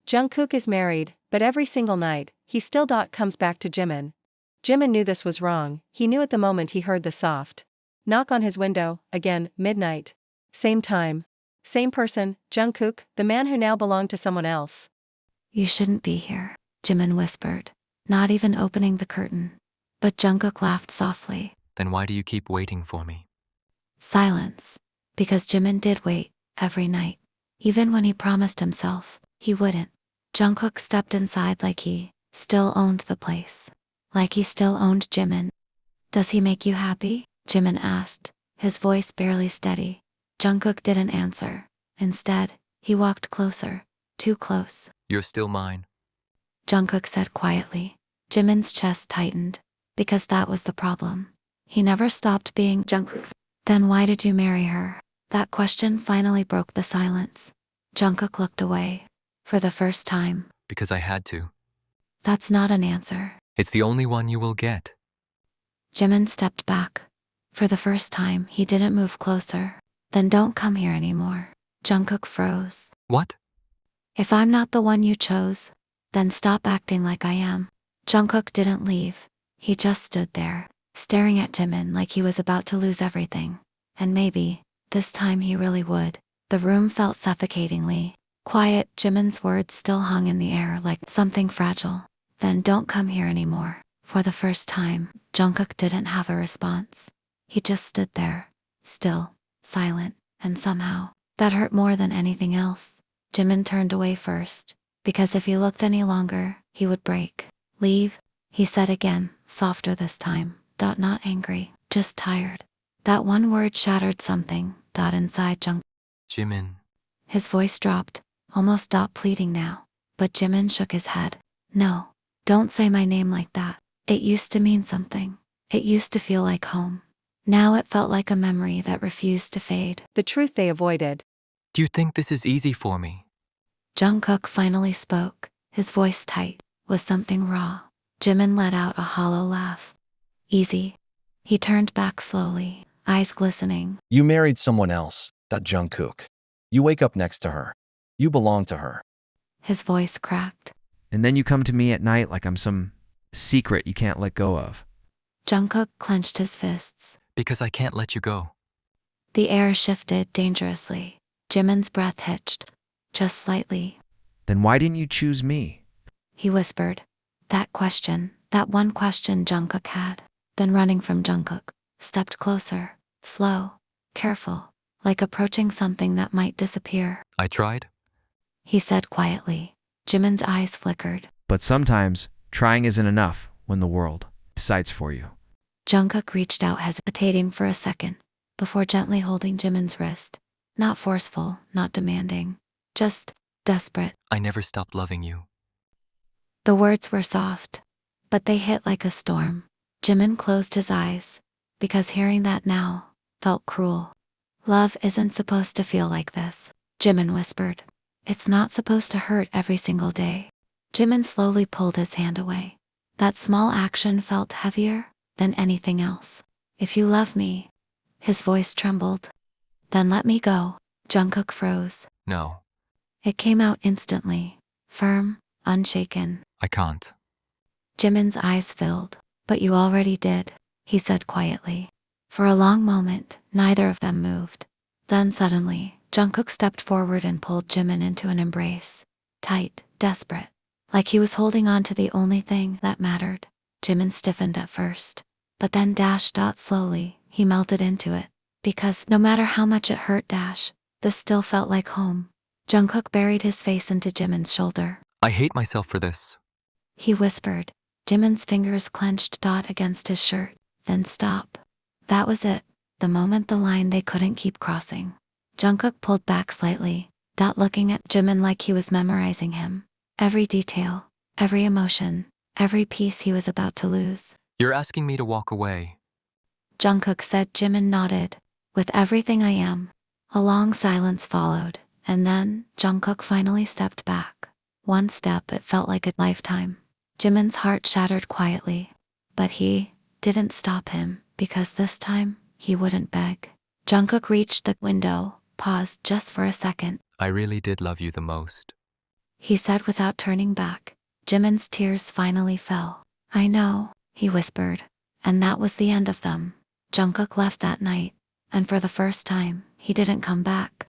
Jungkook is married, but every single night, he still comes back to Jimin. Jimin knew this was wrong, he knew at the moment he heard the soft knock on his window, again, midnight. Same time. Same person, Jungkook, the man who now belonged to someone else. You shouldn't be here, Jimin whispered, not even opening the curtain. But Jungkook laughed softly. Then why do you keep waiting for me? Silence. Because Jimin did wait, every night. Even when he promised himself he wouldn't. Jungkook stepped inside like he still owned the place. Like he still owned Jimin. Does he make you happy? Jimin asked, his voice barely steady. Jungkook didn't answer. Instead, he walked closer. Too close. You're still mine. Jungkook said quietly. Jimin's chest tightened. Because that was the problem. He never stopped being Jungkook. Then why did you marry her? That question finally broke the silence. Jungkook looked away. For the first time. Because I had to. That's not an answer. It's the only one you will get. Jimin stepped back. For the first time, he didn't move closer. Then don't come here anymore. Jungkook froze. What? If I'm not the one you chose, then stop acting like I am. Jungkook didn't leave. He just stood there, staring at Jimin like he was about to lose everything. And maybe, this time he really would. The room felt suffocatingly quiet. Jimin's words still hung in the air like something fragile. Then don't come here anymore. For the first time, Jungkook didn't have a response. He just stood there, still, silent, and somehow, that hurt more than anything else. Jimin turned away first, because if he looked any longer, he would break. Leave, he said again, softer this time. Not angry, just tired. That one word shattered something. Inside Jungkook. Jimin. His voice dropped, almost pleading now. But Jimin shook his head. No, don't say my name like that. It used to mean something. It used to feel like home. Now it felt like a memory that refused to fade. The truth they avoided. Do you think this is easy for me? Jungkook finally spoke, his voice tight, with something raw. Jimin let out a hollow laugh. Easy. He turned back slowly, eyes glistening. You married someone else, that Jungkook. You wake up next to her. You belong to her. His voice cracked. And then you come to me at night like I'm some secret you can't let go of. Jungkook clenched his fists. Because I can't let you go. The air shifted dangerously. Jimin's breath hitched. Just slightly. Then why didn't you choose me? He whispered. That question, that one question Jungkook had been running from Jungkook, stepped closer, slow, careful, like approaching something that might disappear. I tried. He said quietly. Jimin's eyes flickered. But sometimes, trying isn't enough when the world decides for you. Jungkook reached out, hesitating for a second, before gently holding Jimin's wrist. Not forceful, not demanding. Just desperate. I never stopped loving you. The words were soft, but they hit like a storm. Jimin closed his eyes, because hearing that now felt cruel. Love isn't supposed to feel like this, Jimin whispered. It's not supposed to hurt every single day. Jimin slowly pulled his hand away. That small action felt heavier than anything else. If you love me, his voice trembled. Then let me go. Jungkook froze. No. It came out instantly, firm, unshaken. I can't. Jimin's eyes filled. But you already did, he said quietly. For a long moment, neither of them moved. Then suddenly, Jungkook stepped forward and pulled Jimin into an embrace. Tight, desperate. Like he was holding on to the only thing that mattered. Jimin stiffened at first. But then slowly, he melted into it. Because no matter how much it hurt this still felt like home. Jungkook buried his face into Jimin's shoulder. I hate myself for this. He whispered. Jimin's fingers clenched against his shirt. Then stop. That was it. The moment the line they couldn't keep crossing. Jungkook pulled back slightly, looking at Jimin like he was memorizing him. Every detail, every emotion, every piece he was about to lose. You're asking me to walk away. Jungkook said. Jimin nodded. With everything I am. A long silence followed, and then Jungkook finally stepped back. One step, it felt like a lifetime. Jimin's heart shattered quietly. But he didn't stop him, because this time, he wouldn't beg. Jungkook reached the window, paused just for a second. I really did love you the most. he said without turning back. Jimin's tears finally fell. I know, he whispered. And that was the end of them. Jungkook left that night. And for the first time, he didn't come back.